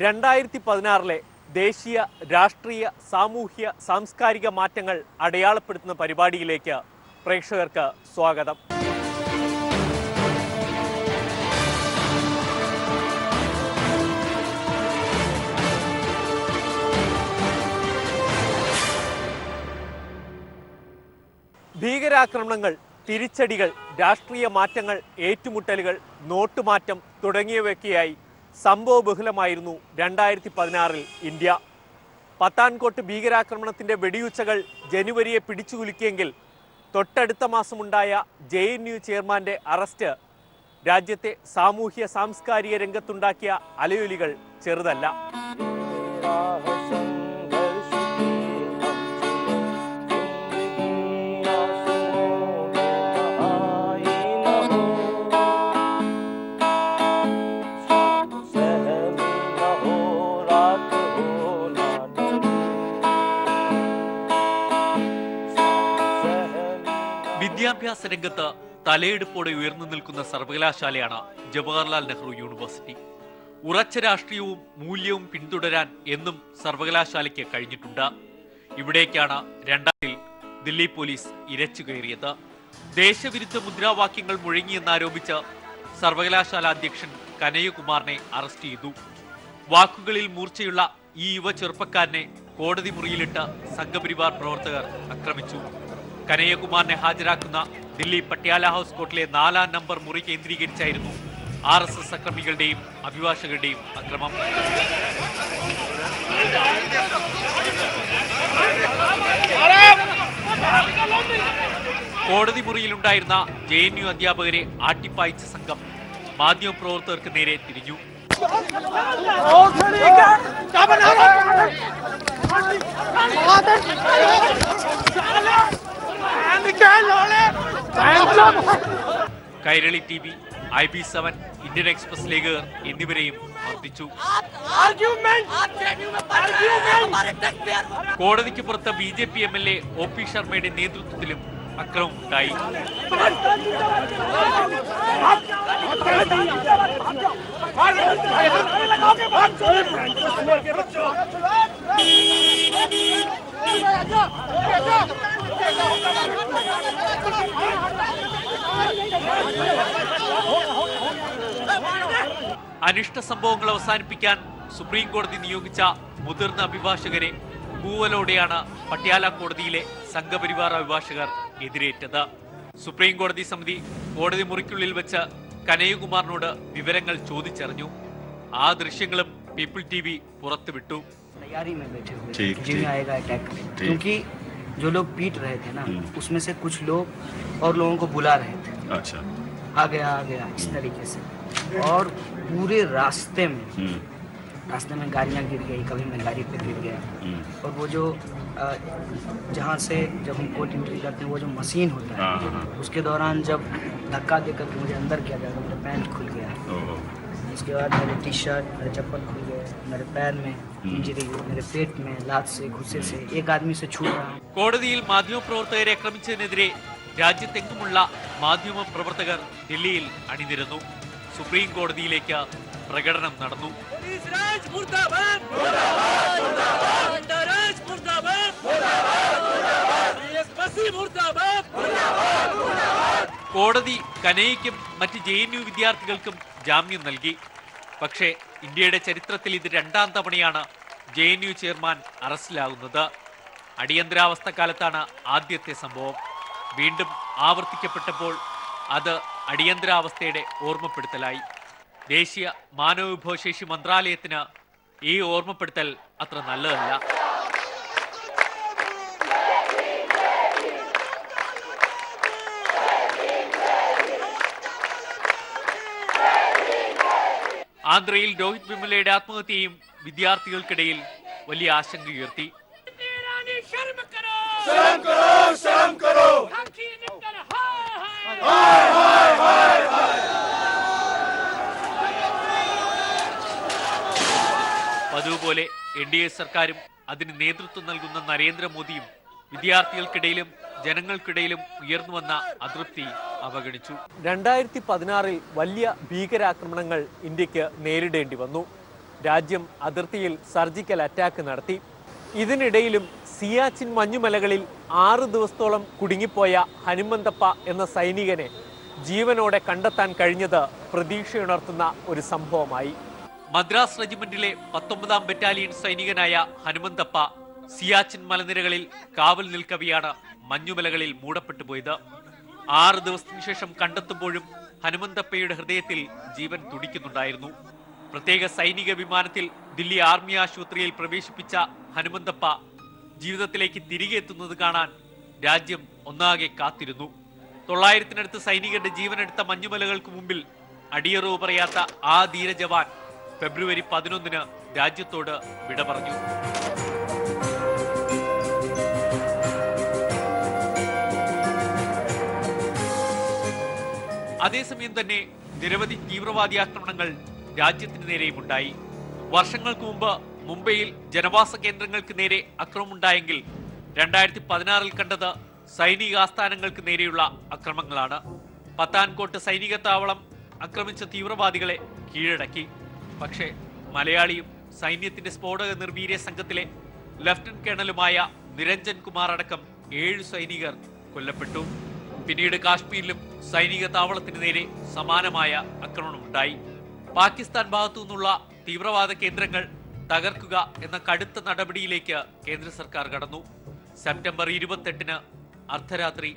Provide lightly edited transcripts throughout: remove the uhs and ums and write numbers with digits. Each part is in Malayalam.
2016 ദേശീയ രാഷ്ട്രീയ സാമൂഹ്യ സാംസ്കാരിക മാറ്റങ്ങൾ അടയാളപ്പെടുത്തുന്ന പരിപാടിയിലേക്ക് പ്രേക്ഷകർക്ക് സ്വാഗതം. ഭീകരാക്രമണങ്ങൾ, തിരിച്ചടികൾ, രാഷ്ട്രീയ മാറ്റങ്ങൾ, ഏറ്റുമുട്ടലുകൾ, നോട്ടുമാറ്റം തുടങ്ങിയവയൊക്കെയായി സംഭവബഹുലമായിരുന്നു 2016 ഇന്ത്യ. പത്താൻകോട്ട് ഭീകരാക്രമണത്തിൻ്റെ വെടിയുച്ചകൾ ജനുവരിയെ പിടിച്ചുകുലുക്കിയെങ്കിൽ തൊട്ടടുത്ത മാസമുണ്ടായ JNU ചെയർമാൻ്റെ അറസ്റ്റ് രാജ്യത്തെ സാമൂഹ്യ സാംസ്കാരിക രംഗത്തുണ്ടാക്കിയ അലയൊലികൾ ചെറുതല്ല. വിദ്യാഭ്യാസ രംഗത്ത് തലയെടുപ്പോടെ ഉയർന്നു നിൽക്കുന്ന സർവകലാശാലയാണ് ജവഹർലാൽ നെഹ്റു യൂണിവേഴ്സിറ്റി. ഉറച്ച രാഷ്ട്രീയവും മൂല്യവും പിന്തുടരാൻ എന്നും സർവകലാശാലയ്ക്ക് കഴിഞ്ഞിട്ടുണ്ട്. ഇവിടേക്കാണ് 2000 ദില്ലി പോലീസ് ഇരച്ചു കയറിയത്. ദേശവിരുദ്ധ മുദ്രാവാക്യങ്ങൾ മുഴങ്ങിയെന്നാരോപിച്ച് സർവകലാശാല അധ്യക്ഷൻ കനയ്യകുമാറിനെ അറസ്റ്റ് ചെയ്തു. വാക്കുകളിൽ മൂർച്ചയുള്ള ഈ യുവ ചെറുപ്പക്കാരനെ കോടതി മുറിയിലിട്ട് സംഘപരിവാർ പ്രവർത്തകർ ആക്രമിച്ചു. കനയ്യകുമാറിനെ ഹാജരാക്കുന്ന ദില്ലി പട്യാല ഹൗസ് കോർട്ടിലെ 4-ാം നമ്പർ മുറി കേന്ദ്രീകരിച്ചായിരുന്നു RSS അക്രമികളുടെയും അഭിഭാഷകരുടെയും അക്രമം. കോടതി മുറിയിലുണ്ടായിരുന്ന JNU അധ്യാപകരെ ആട്ടിപ്പായിച്ച സംഘം മാധ്യമപ്രവർത്തകർക്ക് നേരെ തിരിഞ്ഞു. Kairali TV, IB7, Indian Express ലേഖകർ എന്നിവരെയും മർദ്ദിച്ചു. കോടതിക്ക് പുറത്ത് BJP MLA OP ശർമ്മയുടെ നേതൃത്വത്തിലും അക്രമമുണ്ടായി. അനിഷ്ട സംഭവങ്ങൾ അവസാനിപ്പിക്കാൻ സുപ്രീം കോടതി നിയോഗിച്ച മുതിർന്ന അഭിഭാഷകരെ കൂവലോടെയാണ് പട്യാല കോടതിയിലെ സംഘപരിവാർ അഭിഭാഷകർ എതിരേറ്റത്. സുപ്രീം കോടതി സമിതി കോടതി മുറിക്കുള്ളിൽ വെച്ച് കനയ്യകുമാറിനോട് വിവരങ്ങൾ ചോദിച്ചറിഞ്ഞു. ആ ദൃശ്യങ്ങളും പീപ്പിൾ TV പുറത്തുവിട്ടു. जो लोग पीट रहे थे ना, उसमें से कुछ लोग और लोगों को बुला रहे थे. अच्छा. आ गया इस तरीके से. और पूरे रास्ते में गाड़ियां गिर गई, कभी मैं गाड़ी पे गिर गया. और वो जो जहाँ से जब हम कोर्ट एंट्री करते हैं वो जो मशीन होता है, उसके दौरान जब धक्का देकर के मुझे अंदर किया गया तो मेरा पैंट खुल गया. उसके बाद मेरे टी-शर्ट, मेरे चप्पल खुल गए, मेरे पैर में इंजरी हुई, मेरे पेट में लात से, घुस्से से, एक आदमी से छू रहा. കോടതിയിൽ മാധ്യമപ്രവർത്തകരെ ആക്രമിച്ചതിനെതിരെ രാജ്യത്തെങ്ങുമുള്ള മാധ്യമപ്രവർത്തകർ ദില്ലിയിൽ അണിനിരന്നു. സുപ്രീം കോടതിയിലേക്ക് പ്രകടനം നടന്നു. കോടതി കനയ്യയ്ക്കും മറ്റ് JNU വിദ്യാർത്ഥികൾക്കും ജാമ്യം നൽകി. പക്ഷേ ഇന്ത്യയുടെ ചരിത്രത്തിൽ ഇത് 2ാം തവണയാണ് JNU ചെയർമാൻ അറസ്റ്റിലാകുന്നത്. അടിയന്തരാവസ്ഥ കാലത്താണ് ആദ്യത്തെ സംഭവം. വീണ്ടും ആവർത്തിക്കപ്പെട്ടപ്പോൾ അത് അടിയന്തരാവസ്ഥയുടെ ഓർമ്മപ്പെടുത്തലായി. ദേശീയ മാനവവിഭവശേഷി മന്ത്രാലയത്തിന് ഈ ഓർമ്മപ്പെടുത്തൽ അത്ര നല്ലതല്ല. ആന്ധ്രയിൽ രോഹിത് വിമലയുടെ ആത്മഹത്യയും വിദ്യാർത്ഥികൾക്കിടയിൽ വലിയ ആശങ്കയുയർത്തി. പതിവുപോലെ NDA സർക്കാരും അതിന് നേതൃത്വം നൽകുന്ന നരേന്ദ്രമോദിയും വിദ്യാർത്ഥികൾക്കിടയിലും ജനങ്ങൾക്കിടയിലും ഉയർന്നു വന്ന അതൃപ്തി അവഗണിച്ചു. 2016 വലിയ ഭീകരാക്രമണങ്ങൾ ഇന്ത്യക്ക് നേരിടേണ്ടി വന്നു. രാജ്യം അതിർത്തിയിൽ സർജിക്കൽ അറ്റാക്ക് നടത്തി. ഇതിനിടയിലും സിയാച്ചിൻ മഞ്ഞുമലകളിൽ 6 ദിവസത്തോളം കുടുങ്ങിപ്പോയ ഹനുമന്തപ്പ എന്ന സൈനികനെ ജീവനോടെ കണ്ടെത്താൻ കഴിഞ്ഞത് പ്രതീക്ഷയുണർത്തുന്ന ഒരു സംഭവമായി. മദ്രാസ് റെജിമെന്റിലെ 19ാം ബറ്റാലിയൻ സൈനികനായ ഹനുമന്തപ്പ സിയാച്ചിൻ മലനിരകളിൽ കാവൽ നിൽക്കവെയാണ് മഞ്ഞുമലകളിൽ മൂടപ്പെട്ടു പോയത്. 6 ദിവസത്തിനു ശേഷം കണ്ടെത്തുമ്പോഴും ഹനുമന്തപ്പയുടെ ഹൃദയത്തിൽ ജീവൻ തുടിക്കുന്നുണ്ടായിരുന്നു. പ്രത്യേക സൈനിക വിമാനത്തിൽ ദില്ലി ആർമി ആശുപത്രിയിൽ പ്രവേശിപ്പിച്ച ഹനുമന്തപ്പ ജീവിതത്തിലേക്ക് തിരികെ എത്തുന്നത് കാണാൻ രാജ്യം ഒന്നാകെ കാത്തിരുന്നു. 900-നടുത്ത് സൈനികരുടെ ജീവനെടുത്ത മഞ്ഞുമലകൾക്ക് മുമ്പിൽ അടിയറവ് പറയാത്ത ആ ധീര ജവാൻ ഫെബ്രുവരി 11-ന് രാജ്യത്തോട് വിട പറഞ്ഞു. അതേസമയം തന്നെ നിരവധി തീവ്രവാദി ആക്രമണങ്ങൾ രാജ്യത്തിന് നേരെയുമുണ്ടായി. വർഷങ്ങൾക്ക് മുമ്പ് മുംബൈയിൽ ജനവാസ കേന്ദ്രങ്ങൾക്ക് നേരെ അക്രമമുണ്ടായെങ്കിൽ 2016-ൽ കണ്ടത് സൈനിക ആസ്ഥാനങ്ങൾക്ക് നേരെയുള്ള അക്രമങ്ങളാണ്. പത്താൻകോട്ട് സൈനിക താവളം ആക്രമിച്ച തീവ്രവാദികളെ കീഴടക്കി. പക്ഷേ മലയാളിയും സൈന്യത്തിന്റെ സ്ഫോടക നിർവീര്യ സംഘത്തിലെ ലഫ്റ്റനന്റ് കേണലുമായ നിരഞ്ജൻ കുമാർ അടക്കം 7 സൈനികർ കൊല്ലപ്പെട്ടു. പിന്നീട് കാശ്മീരിലും സൈനിക താവളത്തിന് നേരെ സമാനമായ ആക്രമണമുണ്ടായി. പാകിസ്ഥാൻ ഭാഗത്തു നിന്നുള്ള തീവ്രവാദ കേന്ദ്രങ്ങൾ തകർക്കുക എന്ന കടുത്ത നടപടിയിലേക്ക് കേന്ദ്ര സർക്കാർ കടന്നു. സെപ്റ്റംബർ 28-ന് അർദ്ധരാത്രി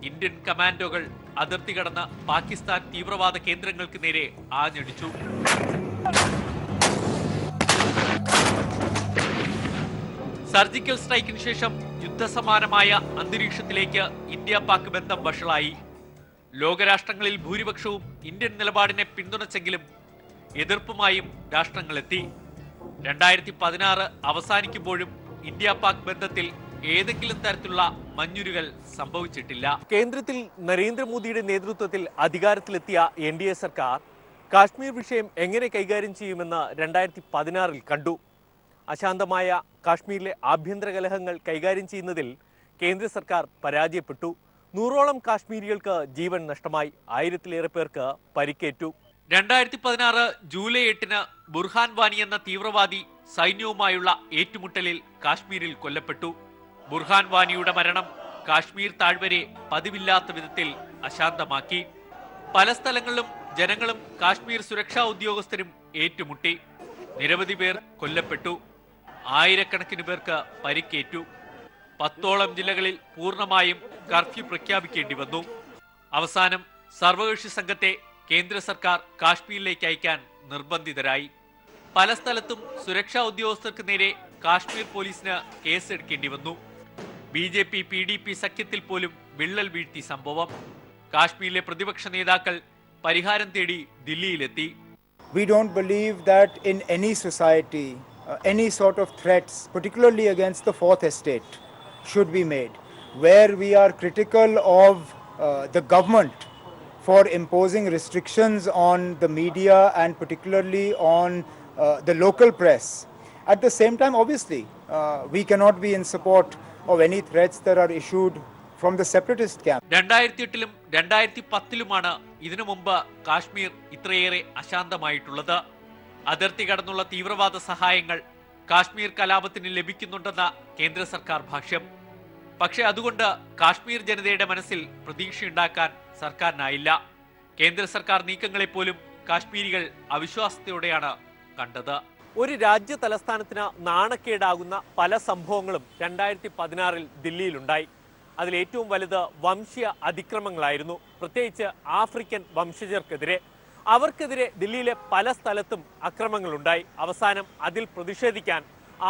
ഇന്ത്യൻ കമാൻഡോകൾ അതിർത്തി കടന്ന് പാകിസ്ഥാൻ തീവ്രവാദ കേന്ദ്രങ്ങൾക്ക് നേരെ ആഞ്ഞടിച്ചു. സർജിക്കൽ സ്ട്രൈക്കിന് ശേഷം യുദ്ധസമാനമായ അന്തരീക്ഷത്തിലേക്ക് ഇന്ത്യ പാക് ബന്ധം വഷളായി. ലോകരാഷ്ട്രങ്ങളിൽ ഭൂരിപക്ഷവും ഇന്ത്യൻ നിലപാടിനെ പിന്തുണച്ചെങ്കിലും എതിർപ്പുമായും രാഷ്ട്രങ്ങളെത്തി. 2016 അവസാനിക്കുമ്പോഴും ഇന്ത്യ പാക് ബന്ധത്തിൽ ഏതെങ്കിലും തരത്തിലുള്ള മഞ്ഞുരുകൽ സംഭവിച്ചിട്ടില്ല. കേന്ദ്രത്തിൽ നരേന്ദ്രമോദിയുടെ നേതൃത്വത്തിൽ അധികാരത്തിലെത്തിയ NDA സർക്കാർ കാശ്മീർ വിഷയം എങ്ങനെ കൈകാര്യം ചെയ്യുമെന്ന് 2016-ൽ കണ്ടു. അശാന്തമായ കാശ്മീരിലെ ആഭ്യന്തര കലഹങ്ങൾ കൈകാര്യം ചെയ്യുന്നതിൽ കേന്ദ്ര സർക്കാർ പരാജയപ്പെട്ടു. 100ഓളം കാശ്മീരികൾക്ക് ജീവൻ നഷ്ടമായി, 1000-ലേറെ പേർക്ക് പരിക്കേറ്റു. 2016 ജൂലൈ 8-ന് ബുർഹാൻ വാനി എന്ന തീവ്രവാദി സൈന്യവുമായുള്ള ഏറ്റുമുട്ടലിൽ കാശ്മീരിൽ കൊല്ലപ്പെട്ടു. ബുർഹാൻ വാനിയുടെ മരണം കാശ്മീർ താഴ്വരെ പതിവില്ലാത്ത വിധത്തിൽ അശാന്തമാക്കി. പല സ്ഥലങ്ങളിലും ജനങ്ങളും കാശ്മീർ സുരക്ഷാ ഉദ്യോഗസ്ഥരും ഏറ്റുമുട്ടി. നിരവധി പേർ കൊല്ലപ്പെട്ടു, ആയിരക്കണക്കിന് പേർക്ക് പരിക്കേറ്റു. 10ഓളം ജില്ലകളിൽ പൂർണ്ണമായും കർഫ്യൂ പ്രഖ്യാപിക്കേണ്ടി വന്നു. അവസാനം സർവകക്ഷി സംഘത്തെ കേന്ദ്ര സർക്കാർ കാശ്മീരിലേക്ക് അയക്കാൻ നിർബന്ധിതരായി. പല സ്ഥലത്തും സുരക്ഷാ ഉദ്യോഗസ്ഥർക്ക് നേരെ കാശ്മീർ പോലീസിന് കേസെടുക്കേണ്ടി വന്നു. BJP PDP സഖ്യത്തിൽ പോലും വിള്ളൽ വീഴ്ത്തി സംഭവം. കാശ്മീരിലെ പ്രതിപക്ഷ നേതാക്കൾ പരിഹാരം തേടി ദില്ലിയിലെത്തി. We don't believe that in any society any sort of threats, particularly against the fourth estate, should be made. Where we are critical of the government for imposing restrictions on the media and particularly on the local press. At the same time, obviously, we cannot be in support of any threats that are issued from the separatist camp. 2008-ലും 2010-ലുമാണ് ഇതിനു മുമ്പ് കാശ്മീർ ഇത്രയേറെ അശാന്തമായിട്ടുള്ളത്. അതിർത്തി കടന്നുള്ള തീവ്രവാദ സഹായങ്ങൾ കാശ്മീർ കലാപത്തിന് ലഭിക്കുന്നുണ്ടെന്ന കേന്ദ്ര സർക്കാർ ഭാഷ്യം. പക്ഷേ അതുകൊണ്ട് കാശ്മീർ ജനതയുടെ മനസ്സിൽ പ്രതീക്ഷയുണ്ടാക്കാൻ സർക്കാരിനായില്ല. കേന്ദ്ര സർക്കാർ നീക്കങ്ങളെപ്പോലും കാശ്മീരികൾ അവിശ്വാസത്തോടെയാണ് കണ്ടത്. ഒരു രാജ്യ തലസ്ഥാനത്തിന് നാണക്കേടാകുന്ന പല സംഭവങ്ങളും 2016-ൽ ദില്ലിയിലുണ്ടായി. അതിലേറ്റവും വലുത് വംശീയ അതിക്രമങ്ങളായിരുന്നു, പ്രത്യേകിച്ച് ആഫ്രിക്കൻ വംശജർക്കെതിരെ. അവർക്കെതിരെ ദില്ലിയിലെ പല സ്ഥലത്തും അക്രമങ്ങളുണ്ടായി. അവസാനം അതിൽ പ്രതിഷേധിക്കാൻ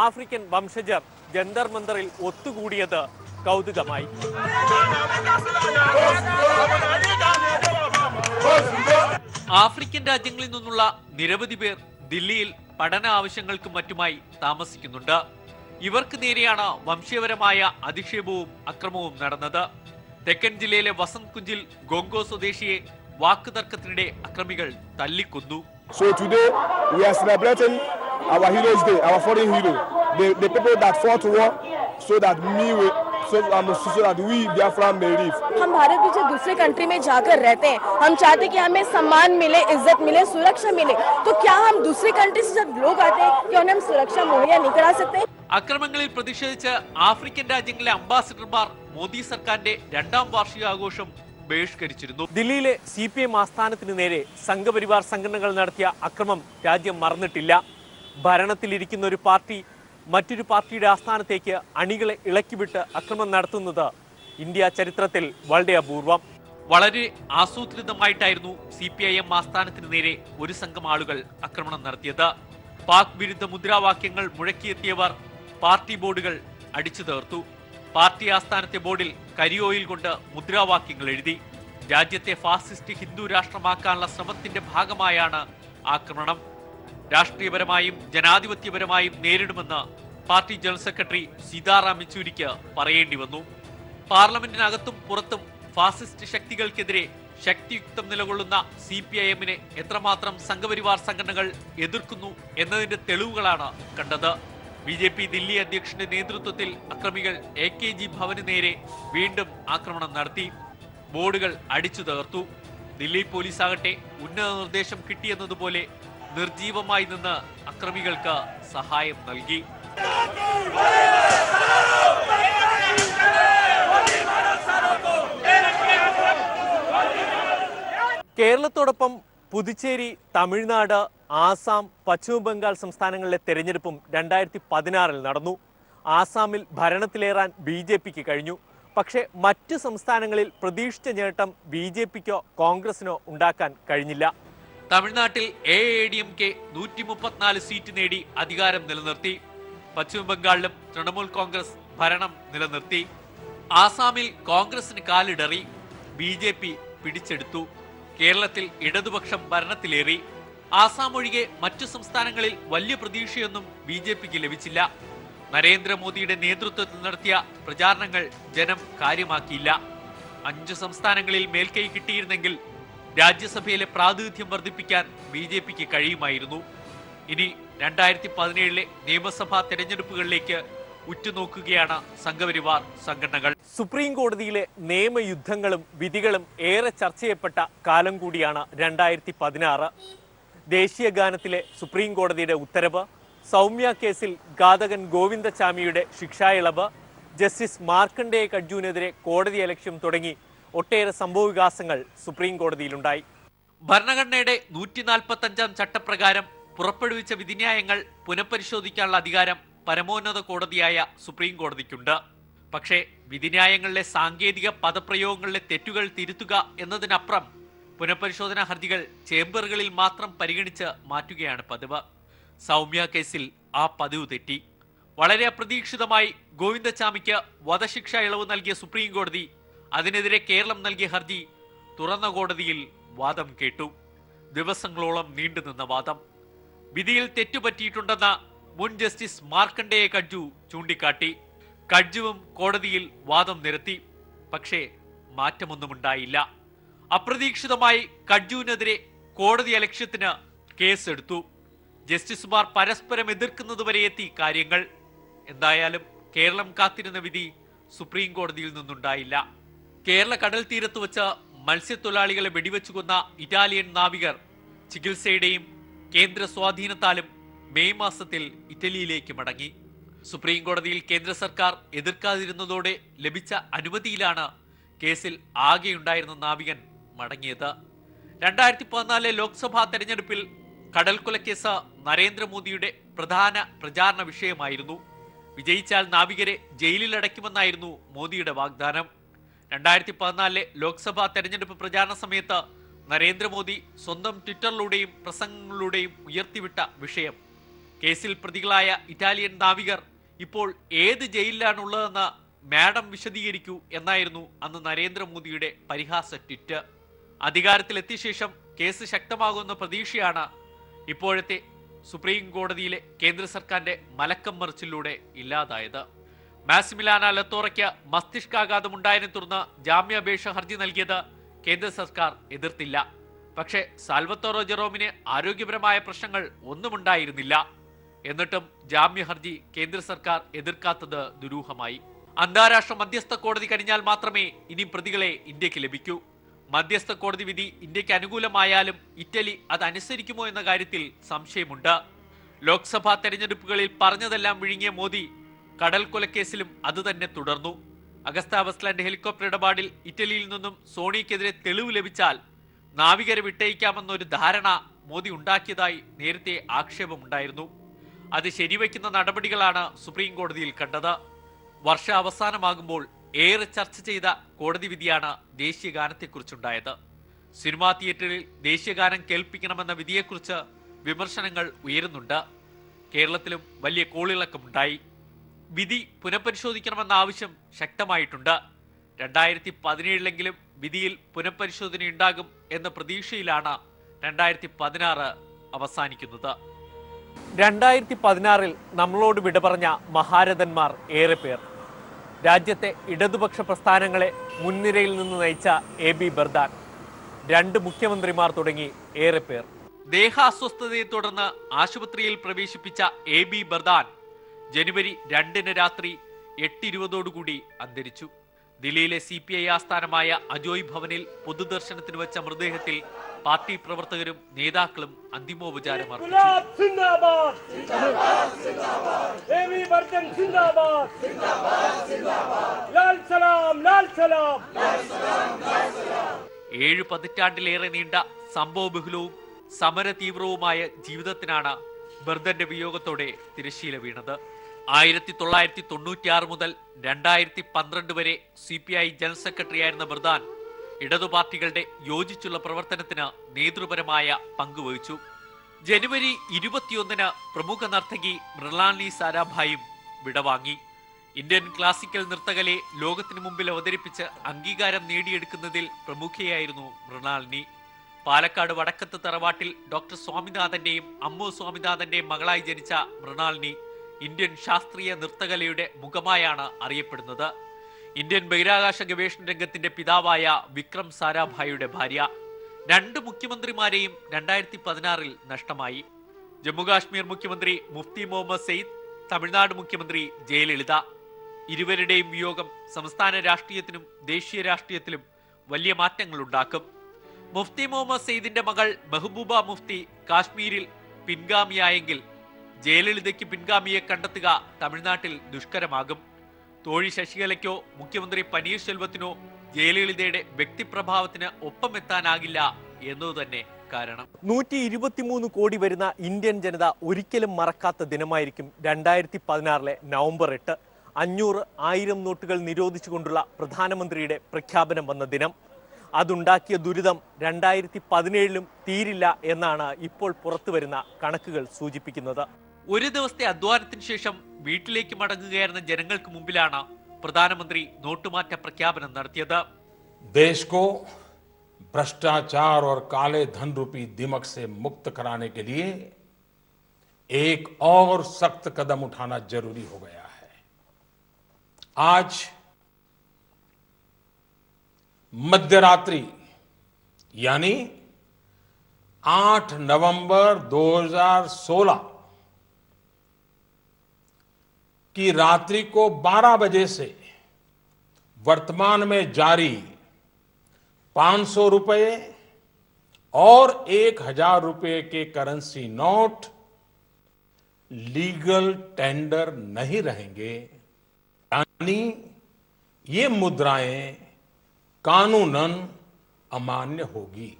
ആഫ്രിക്കൻ വംശജർ ജന്തർ മന്ദറിൽ ഒത്തുകൂടിയത് കൗതുകമായി. ആഫ്രിക്കൻ രാജ്യങ്ങളിൽ നിന്നുള്ള നിരവധി പേർ ദില്ലിയിൽ പഠന ആവശ്യങ്ങൾക്കും മറ്റുമായി താമസിക്കുന്നുണ്ട്. ഇവർക്ക് നേരെയാണ് വംശീയപരമായ അധിക്ഷേപവും അക്രമവും നടന്നത്. തെക്കൻ ജില്ലയിലെ വസന്ത് കുഞ്ചിൽ ഗോങ്കോ സ്വദേശിയെ വാക്കുതർക്കത്തിനിടെ അക്രമികൾ തല്ലിക്കൊന്നു. So today we are celebrating our Heroes Day, our foreign hero, the people that fought war so so that we Biafra may live. हम भारत में जब दूसरे कंट्री में जाकर रहते हैं, हम चाहते हैं कि हमें सम्मान मिले, इज्जत मिले, सुरक्षा मिले। तो क्या हम दूसरे कंट्री से जब लोग आते हैं, क्या उन्हें हम सुरक्षा मुहैया नहीं करा सकते? അക്രമങ്ങളിൽ പ്രതിഷേധിച്ച് ആഫ്രിക്കൻ രാജ്യങ്ങളിലെ അംബാസിഡർമാർ മോദി സർക്കാരിന്റെ 2ാം വാർഷികാഘോഷം ബഹിഷ്കരിച്ചിരുന്നു. ദില്ലിയിലെ CPM ആസ്ഥാനത്തിന് നേരെ സംഘപരിവാർ സംഘടനകൾ നടത്തിയ അക്രമം രാജ്യം മറന്നിട്ടില്ല. ഭരണത്തിലിരിക്കുന്ന ഒരു പാർട്ടി മറ്റൊരു പാർട്ടിയുടെ ആസ്ഥാനത്തേക്ക് അണികളെ ഇളക്കിവിട്ട് അക്രമം നടത്തുന്നത് ഇന്ത്യ ചരിത്രത്തിൽ വളരെ അപൂർവം. വളരെ ആസൂത്രിതമായിട്ടായിരുന്നു CPIM ആസ്ഥാനത്തിന് നേരെ ഒരു സംഘം ആളുകൾ ആക്രമണം നടത്തിയത്. പാക് വിരുദ്ധ മുദ്രാവാക്യങ്ങൾ മുഴക്കിയെത്തിയവർ പാർട്ടി ബോർഡുകൾ അടിച്ചു തീർത്തു. പാർട്ടി ആസ്ഥാനത്തെ ബോർഡിൽ കരിയോയിൽ കൊണ്ട് മുദ്രാവാക്യങ്ങൾ എഴുതി. രാജ്യത്തെ ഫാസിസ്റ്റ് ഹിന്ദു രാഷ്ട്രമാക്കാനുള്ള ശ്രമത്തിന്റെ ഭാഗമായാണ് ആക്രമണം. രാഷ്ട്രീയപരമായും ജനാധിപത്യപരമായും നേരിടുമെന്ന് പാർട്ടി ജനറൽ സെക്രട്ടറി സീതാറാം യെച്ചൂരിക്ക് പറയേണ്ടി വന്നു. പാർലമെന്റിനകത്തും പുറത്തും ഫാസിസ്റ്റ് ശക്തികൾക്കെതിരെ ശക്തിയുക്തം നിലകൊള്ളുന്ന CPIM-നെ എത്രമാത്രം സംഘപരിവാർ സംഘടനകൾ എതിർക്കുന്നു എന്നതിന്റെ തെളിവുകളാണ് കണ്ടത്. BJP ദില്ലി അധ്യക്ഷന്റെ നേതൃത്വത്തിൽ അക്രമികൾ AKG ഭവന് നേരെ വീണ്ടും ആക്രമണം നടത്തി. ബോർഡുകൾ അടിച്ചു തകർത്തു. ദില്ലി പോലീസാകട്ടെ ഉന്നത നിർദ്ദേശം കിട്ടിയെന്നതുപോലെ നിർജീവമായി നിന്ന് അക്രമികൾക്ക് സഹായം നൽകി. കേരളത്തോടൊപ്പം പുതുച്ചേരി, തമിഴ്നാട്, ആസാം, പശ്ചിമ ബംഗാൾ സംസ്ഥാനങ്ങളിലെ തെരഞ്ഞെടുപ്പും 2016 നടന്നു. ആസാമിൽ ഭരണത്തിലേറാൻ BJPക്ക് കഴിഞ്ഞു. പക്ഷേ മറ്റു സംസ്ഥാനങ്ങളിൽ പ്രതീക്ഷിച്ച നേട്ടം BJPക്കോ കോൺഗ്രസിനോ ഉണ്ടാക്കാൻ കഴിഞ്ഞില്ല. തമിഴ്നാട്ടിൽ AADMK 134 സീറ്റ് നേടി അധികാരം നിലനിർത്തി. പശ്ചിമ ബംഗാളിലും തൃണമൂൽ കോൺഗ്രസ് ഭരണം നിലനിർത്തി. ആസാമിൽ കോൺഗ്രസിന് കാലിടറി, BJP പിടിച്ചെടുത്തു. കേരളത്തിൽ ഇടതുപക്ഷം ഭരണത്തിലേറി. ആസാം ഒഴികെ മറ്റു സംസ്ഥാനങ്ങളിൽ വലിയ പ്രതീക്ഷയൊന്നും BJPക്ക് ലഭിച്ചില്ല. നരേന്ദ്രമോദിയുടെ നേതൃത്വത്തിൽ നടത്തിയ പ്രചാരണങ്ങൾ ജനം കാര്യമാക്കിയില്ല. 5 സംസ്ഥാനങ്ങളിൽ മേൽക്കൈ കിട്ടിയിരുന്നെങ്കിൽ രാജ്യസഭയിലെ പ്രാതിനിധ്യം വർദ്ധിപ്പിക്കാൻ BJPക്ക് കഴിയുമായിരുന്നു. ഇനി 2017 നിയമസഭാ തെരഞ്ഞെടുപ്പുകളിലേക്ക് ഉറ്റുനോക്കുകയാണ് സംഘപരിവാർ സംഘടനകൾ. സുപ്രീം കോടതിയിലെ നിയമയുദ്ധങ്ങളും വിധികളും ഏറെ ചർച്ച ചെയ്യപ്പെട്ട കാലം കൂടിയാണ് 2016. ദേശീയ ഗാനത്തിലെ സുപ്രീം കോടതിയുടെ ഉത്തരവ്, സൗമ്യ കേസിൽ ഘാതകൻ ഗോവിന്ദചാമിയുടെ ശിക്ഷായിളവ്, ജസ്റ്റിസ് മാർക്കണ്ഡേയ കഡ്ജുവിനെതിരെ കോടതി അലക്ഷ്യം തുടങ്ങി ഒട്ടേറെ സംഭവവികാസങ്ങൾ സുപ്രീം കോടതിയിലുണ്ടായി. ഭരണഘടനയുടെ 145-ാം ചട്ടപ്രകാരം പുറപ്പെടുവിച്ച വിധിന്യായങ്ങൾ പുനഃപരിശോധിക്കാനുള്ള അധികാരം പരമോന്നത കോടതിയായ സുപ്രീം കോടതിക്കുണ്ട്. പക്ഷേ വിധിന്യായങ്ങളിലെ സാങ്കേതിക പദപ്രയോഗങ്ങളിലെ തെറ്റുകൾ തിരുത്തുക എന്നതിനപ്പുറം പുനഃപരിശോധനാ ഹർജികൾ ചേംബറുകളിൽ മാത്രം പരിഗണിച്ച് മാറ്റുകയാണ് പതിവ്. സൗമ്യ കേസിൽ ആ പതിവ് തെറ്റി. വളരെ അപ്രതീക്ഷിതമായി ഗോവിന്ദചാമിക്ക് വധശിക്ഷ ഇളവ് നൽകിയ സുപ്രീം കോടതി അതിനെതിരെ കേരളം നൽകിയ ഹർജി തുറന്ന കോടതിയിൽ വാദം കേട്ടു. ദിവസങ്ങളോളം നീണ്ടുനിന്ന വാദം. വിധിയിൽ തെറ്റുപറ്റിയിട്ടുണ്ടെന്ന മുൻ ജസ്റ്റിസ് മാർക്കണ്ഡേയ കഡ്ജു ചൂണ്ടിക്കാട്ടി. കഡ്ജുവും കോടതിയിൽ വാദം നിരത്തി. പക്ഷേ മാറ്റമൊന്നുമുണ്ടായില്ല. അപ്രതീക്ഷിതമായി കഡ്ജുവിനെതിരെ കോടതി അലക്ഷ്യത്തിന് കേസെടുത്തു. ജസ്റ്റിസുമാർ പരസ്പരം എതിർക്കുന്നതുവരെ എത്തി കാര്യങ്ങൾ. എന്തായാലും കേരളം കാത്തിരുന്ന വിധി സുപ്രീം കോടതിയിൽ നിന്നുണ്ടായില്ല. കേരള കടൽ തീരത്ത് വെച്ച് മത്സ്യത്തൊഴിലാളികളെ വെടിവെച്ചു കൊന്ന ഇറ്റാലിയൻ നാവികർ ചികിത്സയുടെയും കേന്ദ്ര സ്വാധീനത്താലും മെയ് മാസത്തിൽ ഇറ്റലിയിലേക്ക് മടങ്ങി. സുപ്രീം കോടതിയിൽ കേന്ദ്ര സർക്കാർ എതിർക്കാതിരുന്നതോടെ ലഭിച്ച അനുമതിയിലാണ് കേസിൽ ആകെയുണ്ടായിരുന്ന നാവികൻ മടങ്ങിയത്. 2014 ലോക്സഭാ തെരഞ്ഞെടുപ്പിൽ കടൽക്കൊലക്കേസ് നരേന്ദ്രമോദിയുടെ പ്രധാന പ്രചാരണ വിഷയമായിരുന്നു. വിജയിച്ചാൽ നാവികരെ ജയിലിൽ അടയ്ക്കുമെന്നായിരുന്നു മോദിയുടെ വാഗ്ദാനം. 2014 ലോക്സഭാ തെരഞ്ഞെടുപ്പ് പ്രചാരണ സമയത്ത് നരേന്ദ്രമോദി സ്വന്തം ട്വിറ്ററിലൂടെയും പ്രസംഗങ്ങളിലൂടെയും ഉയർത്തിവിട്ട വിഷയം. കേസിൽ പ്രതികളായ ഇറ്റാലിയൻ നാവികർ ഇപ്പോൾ ഏത് ജയിലിലാണുള്ളതെന്ന് മാഡം വിശദീകരിക്കൂ എന്നായിരുന്നു അന്ന് നരേന്ദ്രമോദിയുടെ പരിഹാസ ട്വിറ്റ്. അധികാരത്തിലെത്തിയ ശേഷം കേസ് ശക്തമാകുന്ന പ്രതീക്ഷയാണ് ഇപ്പോഴത്തെ സുപ്രീം കോടതിയിലെ കേന്ദ്ര സർക്കാരിന്റെ മലക്കം മറിച്ചിലൂടെ ഇല്ലാതായത്. മാസിമിലാന ലത്തോറയ്ക്ക് മസ്തിഷ്കാഘാതമുണ്ടായതിനെ തുടർന്ന് ജാമ്യാപേക്ഷ ഹർജി നൽകിയത് കേന്ദ്ര സർക്കാർ എതിർത്തില്ല. പക്ഷേ സാൽവത്തോറോ ജെറോമിന് ആരോഗ്യപരമായ പ്രശ്നങ്ങൾ ഒന്നുമുണ്ടായിരുന്നില്ല. എന്നിട്ടും ജാമ്യ ഹർജി കേന്ദ്ര സർക്കാർ എതിർക്കാത്തത് ദുരൂഹമായി. അന്താരാഷ്ട്ര മധ്യസ്ഥ കോടതി കഴിഞ്ഞാൽ മാത്രമേ ഇനി പ്രതികളെ ഇന്ത്യക്ക് ലഭിക്കൂ. മധ്യസ്ഥ കോടതി വിധി ഇന്ത്യക്ക് അനുകൂലമായാലും ഇറ്റലി അത് അനുസരിക്കുമോ എന്ന കാര്യത്തിൽ സംശയമുണ്ട്. ലോക്സഭാ തെരഞ്ഞെടുപ്പുകളിൽ പറഞ്ഞതെല്ലാം വിഴുങ്ങിയ മോദി കടൽ കൊലക്കേസിലും അതുതന്നെ തുടർന്നു. അഗസ്ത വെസ്റ്റ്ലാൻഡ് ഹെലികോപ്റ്റർ ഇടപാടിൽ ഇറ്റലിയിൽ നിന്നും സോണിക്കെതിരെ തെളിവ് ലഭിച്ചാൽ നാവികരെ വിട്ടയക്കാമെന്നൊരു ധാരണ മോദി ഉണ്ടാക്കിയതായി നേരത്തെ ആക്ഷേപമുണ്ടായിരുന്നു. അത് ശരിവയ്ക്കുന്ന നടപടികളാണ് സുപ്രീം കോടതിയിൽ കണ്ടത്. വർഷാവസാനമാകുമ്പോൾ ഏറെ ചർച്ച ചെയ്ത കോടതി വിധിയാണ് ദേശീയഗാനത്തെക്കുറിച്ചുണ്ടായത്. സിനിമാ തിയേറ്ററിൽ ദേശീയഗാനം കേൾപ്പിക്കണമെന്ന വിധിയെക്കുറിച്ച് വിമർശനങ്ങൾ ഉയരുന്നുണ്ട്. കേരളത്തിലും വലിയ കോളിളക്കമുണ്ടായി. വിധി പുനഃപരിശോധിക്കണമെന്ന ആവശ്യം ശക്തമായിട്ടുണ്ട്. 2017 വിധിയിൽ പുനഃപരിശോധനയുണ്ടാകും എന്ന പ്രതീക്ഷയിലാണ് 2016 അവസാനിക്കുന്നത്. 2016 നമ്മളോട് വിട പറഞ്ഞ മഹാരഥന്മാർ ഏറെ പേർ. രാജ്യത്തെ ഇടതുപക്ഷ പ്രസ്ഥാനങ്ങളെ മുൻനിരയിൽ നിന്ന് നയിച്ച AB ബർദാൻ, 2 മുഖ്യമന്ത്രിമാർ തുടങ്ങി ഏറെ പേർ. ദേഹാസ്വസ്ഥതയെ തുടർന്ന് ആശുപത്രിയിൽ പ്രവേശിപ്പിച്ച AB ബർദാൻ ജനുവരി 2 രാത്രി 8:20 അന്തരിച്ചു. ദില്ലിയിലെ CPI ആസ്ഥാനമായ അജോയ് ഭവനിൽ പൊതുദർശനത്തിന് വെച്ച മൃതദേഹത്തിൽ പാർട്ടി പ്രവർത്തകരും നേതാക്കളും അന്തിമോപചാരം അർപ്പിച്ചു. ഏഴ് പതിറ്റാണ്ടിലേറെ നീണ്ട സംഭവബഹുലവും സമരതീവ്രവുമായ ജീവിതത്തിനാണ് ബർദന്റെ വിയോഗത്തോടെ തിരശ്ശീല വീണത്. 1996 മുതൽ 2012 വരെ CPI ജനറൽ സെക്രട്ടറിയായിരുന്ന ബർദാൻ ഇടതു പാർട്ടികളുടെ യോജിച്ചുള്ള പ്രവർത്തനത്തിന് നേതൃപരമായ പങ്കുവഹിച്ചു. ജനുവരി 21 പ്രമുഖ നർത്തകി മൃണാലിനി സാരാഭായും വിടവാങ്ങി. ഇന്ത്യൻ ക്ലാസിക്കൽ നൃത്തകലയെ ലോകത്തിനു മുമ്പിൽ അവതരിപ്പിച്ച് അംഗീകാരം നേടിയെടുക്കുന്നതിൽ പ്രമുഖയായിരുന്നു മൃണാലിനി. പാലക്കാട് വടക്കത്ത് തറവാട്ടിൽ ഡോക്ടർ സ്വാമിനാഥന്റെയും അമ്മു സ്വാമിനാഥന്റെയും മകളായി ജനിച്ച മൃണാലിനി ഇന്ത്യൻ ശാസ്ത്രീയ നൃത്തകലയുടെ മുഖമായാണ് അറിയപ്പെടുന്നത്. ഇന്ത്യൻ ബഹിരാകാശ ഗവേഷണ രംഗത്തിന്റെ പിതാവായ വിക്രം സാരാഭായിയുടെ ഭാര്യ. 2 മുഖ്യമന്ത്രിമാരെയും 2016 നഷ്ടമായി. ജമ്മുകാശ്മീർ മുഖ്യമന്ത്രി മുഫ്തി മുഹമ്മദ് സെയ്ദ്, തമിഴ്നാട് മുഖ്യമന്ത്രി ജയലളിത. ഇരുവരുടെയും വിയോഗം സംസ്ഥാന രാഷ്ട്രീയത്തിനും ദേശീയ രാഷ്ട്രീയത്തിലും വലിയ മാറ്റങ്ങളുണ്ടാക്കും. മുഫ്തി മുഹമ്മദ് സെയ്ദിന്റെ മകൾ മെഹബൂബ മുഫ്തി കാശ്മീരിൽ പിൻഗാമിയായെങ്കിൽ ജയലളിതയ്ക്ക് പിൻഗാമിയെ കണ്ടെത്തുക തമിഴ്നാട്ടിൽ ദുഷ്കരമാകും. തോഴി ശശികലയ്ക്കോ മുഖ്യമന്ത്രി പനീർശെൽവത്തിനോ ജയലളിതയുടെ വ്യക്തിപ്രഭാവത്തിന് ഒപ്പമെത്താനാകില്ല എന്നതുതന്നെ കാരണം. 123 കോടി വരുന്ന ഇന്ത്യൻ ജനത ഒരിക്കലും മറക്കാത്ത ദിനമായിരിക്കും 2016 നവംബർ 8. 500, 1000 നോട്ടുകൾ നിരോധിച്ചുകൊണ്ടുള്ള പ്രധാനമന്ത്രിയുടെ പ്രഖ്യാപനം വന്ന ദിനം. അതുണ്ടാക്കിയ ദുരിതം 2017 തീരില്ല എന്നാണ് ഇപ്പോൾ പുറത്തുവരുന്ന കണക്കുകൾ സൂചിപ്പിക്കുന്നത്. ഒരു ദിവസത്തെ അധ്വാനത്തിന് ശേഷം വീട്ടിലേക്ക് മടങ്ങുകയായിരുന്ന ജനങ്ങൾക്ക് മുമ്പിലാണ് പ്രധാനമന്ത്രി നോട്ടുമാറ്റ പ്രഖ്യാപനം നടത്തിയത്. देश को भ्रष्टाचार और काले धन रूपी दिमक से मुक्त कराने के लिए एक और सख्त कदम उठाना जरूरी हो गया है. आज मध्यरात्रि यानी 8 नवंबर 2016 की रात्रि को 12 बजे से वर्तमान में जारी 500 रुपए और 1000 रुपए के करेंसी नोट लीगल टेंडर नहीं रहेंगे, यानी ये मुद्राएं कानूनन अमान्य होगी.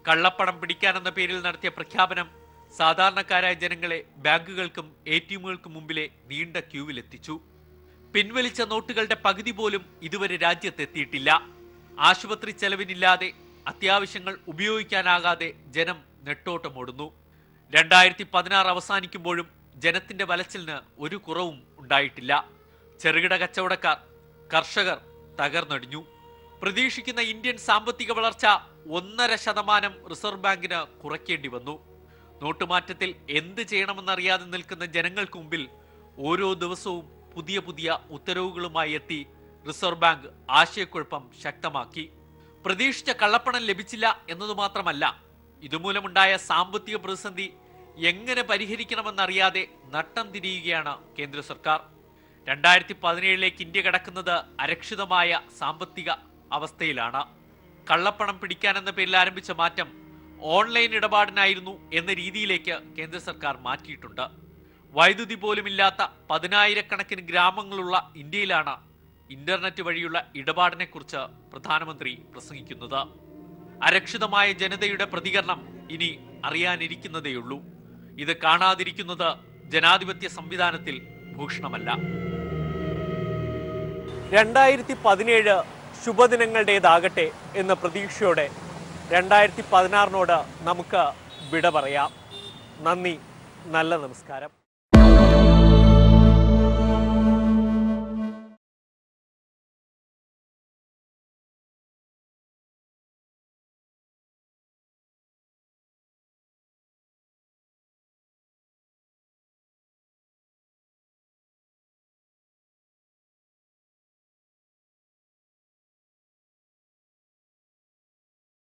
കള്ളപ്പണം പിടിക്കാനെന്ന പേരിൽ നടത്തിയ പ്രഖ്യാപനം സാധാരണക്കാരായ ജനങ്ങളെ ബാങ്കുകൾക്കും ATMകൾക്കും മുമ്പിലെ നീണ്ട ക്യൂവിലെത്തിച്ചു. പിൻവലിച്ച നോട്ടുകളുടെ പകുതി പോലും ഇതുവരെ രാജ്യത്തെത്തിയിട്ടില്ല. ആശുപത്രി ചെലവിനില്ലാതെ അത്യാവശ്യങ്ങൾ ഉപയോഗിക്കാനാകാതെ ജനം നെട്ടോട്ടമോടുന്നു. 2016 അവസാനിക്കുമ്പോഴും ജനത്തിന്റെ വലച്ചിലിന് ഒരു കുറവും ഉണ്ടായിട്ടില്ല. ചെറുകിട കച്ചവടക്കാർ, കർഷകർ തകർന്നടിഞ്ഞു. പ്രതീക്ഷിക്കുന്ന ഇന്ത്യൻ സാമ്പത്തിക വളർച്ച 1.5% റിസർവ് ബാങ്കിന് കുറയ്ക്കേണ്ടി വന്നു. നോട്ടുമാറ്റത്തിൽ എന്ത് ചെയ്യണമെന്നറിയാതെ നിൽക്കുന്ന ജനങ്ങൾക്ക് മുമ്പിൽ ഓരോ ദിവസവും പുതിയ പുതിയ ഉത്തരവുകളുമായി എത്തി റിസർവ് ബാങ്ക് ആശയക്കുഴപ്പം ശക്തമാക്കി. പ്രതീക്ഷിച്ച കള്ളപ്പണം ലഭിച്ചില്ല എന്നതു മാത്രമല്ല, ഇതുമൂലമുണ്ടായ സാമ്പത്തിക പ്രതിസന്ധി എങ്ങനെ പരിഹരിക്കണമെന്നറിയാതെ നട്ടം തിരിയുകയാണ് കേന്ദ്ര സർക്കാർ. 2017 ഇന്ത്യ കടക്കുന്നത് അരക്ഷിതമായ സാമ്പത്തിക അവസ്ഥയിലാണ്. കള്ളപ്പണം പിടിക്കാനെന്ന പേരിൽ ആരംഭിച്ച മാറ്റം ഓൺലൈൻ ഇടപാടിനായിരുന്നു എന്ന രീതിയിലേക്ക് കേന്ദ്ര സർക്കാർ മാറ്റിയിട്ടുണ്ട്. വൈദ്യുതി പോലുമില്ലാത്ത 10,000-കണക്കിന് ഗ്രാമങ്ങളുള്ള ഇന്ത്യയിലാണ് ഇന്റർനെറ്റ് വഴിയുള്ള ഇടപാടിനെക്കുറിച്ച് പ്രധാനമന്ത്രി പ്രസംഗിക്കുന്നത്. അരക്ഷിതമായ ജനതയുടെ പ്രതികരണം ഇനി അറിയാനിരിക്കുന്നതേയുള്ളൂ. ഇത് കാണാതിരിക്കുന്നത് ജനാധിപത്യ സംവിധാനത്തിൽ ഭൂഷണമല്ല. 2017 ശുഭദിനങ്ങളുടേതാകട്ടെ എന്ന പ്രതീക്ഷയോടെ 2016 നമുക്ക് വിട പറയാം. നന്ദി, നല്ല നമസ്കാരം.